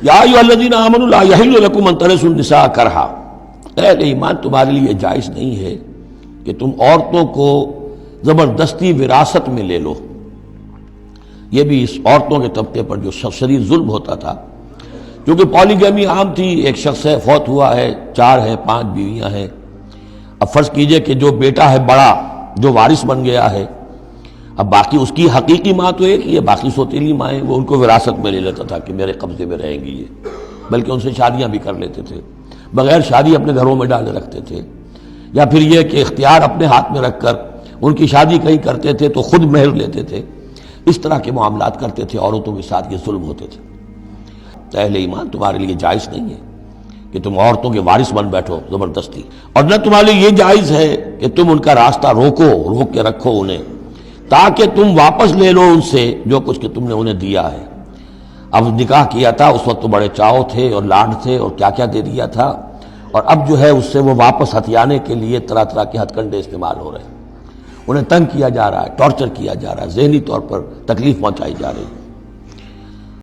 یا ایھا الذین آمنوا لا یحل لکم ان ترثوا النساء کرہا، اہل ایمان تمہارے لیے جائز نہیں ہے کہ تم عورتوں کو زبردستی وراثت میں لے لو۔ یہ بھی اس عورتوں کے طبقے پر جو شدید ظلم ہوتا تھا، کیونکہ پالیگیمی عام تھی، ایک شخص ہے فوت ہوا ہے، 4 ہے 5 بیویاں ہیں، اب فرض کیجئے کہ جو بیٹا ہے بڑا جو وارث بن گیا ہے، اب باقی اس کی حقیقی ماں تو ایک ہی ہے، باقی سوتیلی مائیں وہ ان کو وراثت میں لے لیتا تھا کہ میرے قبضے میں رہیں گی یہ، بلکہ ان سے شادیاں بھی کر لیتے تھے، بغیر شادی اپنے گھروں میں ڈالے رکھتے تھے، یا پھر یہ کہ اختیار اپنے ہاتھ میں رکھ کر ان کی شادی کہیں کرتے تھے تو خود مہر لیتے تھے، اس طرح کے معاملات کرتے تھے، عورتوں کے ساتھ یہ ظلم ہوتے تھے۔ اہل ایمان تمہارے لیے جائز نہیں ہے کہ تم عورتوں کے وارث بن بیٹھو زبردستی، اور نہ تمہارے لیے یہ جائز ہے کہ تم ان کا راستہ روک کے رکھو انہیں، تاکہ تم واپس لے لو ان سے جو کچھ کہ تم نے انہیں دیا ہے۔ اب نکاح کیا تھا اس وقت تو بڑے چاؤ تھے اور لاڈ تھے اور کیا کیا دے دیا تھا، اور اب جو ہے اس سے وہ واپس ہتھیانے کے لیے طرح طرح کے ہتھ کنڈے استعمال ہو رہے ہیں، انہیں تنگ کیا جا رہا ہے، ٹارچر کیا جا رہا ہے، ذہنی طور پر تکلیف پہنچائی جا رہی ہے۔